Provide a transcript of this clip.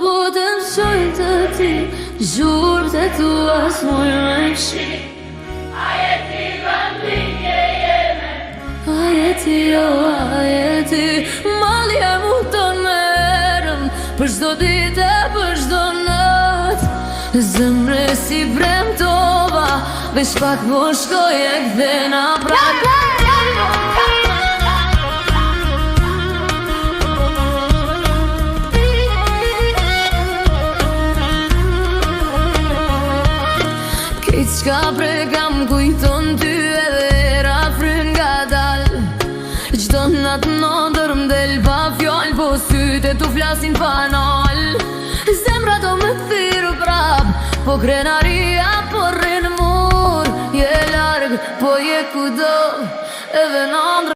botën shojnë të ti, zhurë të tu as mujë me shi. A jeti vëndinje jeme, A jeti, a jeti, malje mu të merëm, për shdo dite, për shdo nët. Zemre si bremtova, veç pak po shkoj e kthena prap. Kitë qka prekam kujton ty edhe ra fryn nga dal. Qdo natë nëndër m'del pa fjall, po syte tu flasin panal. Zemra do me thiru prap, po krenaria po rrinë mur. Je larg, po je kudo, edhe nëndër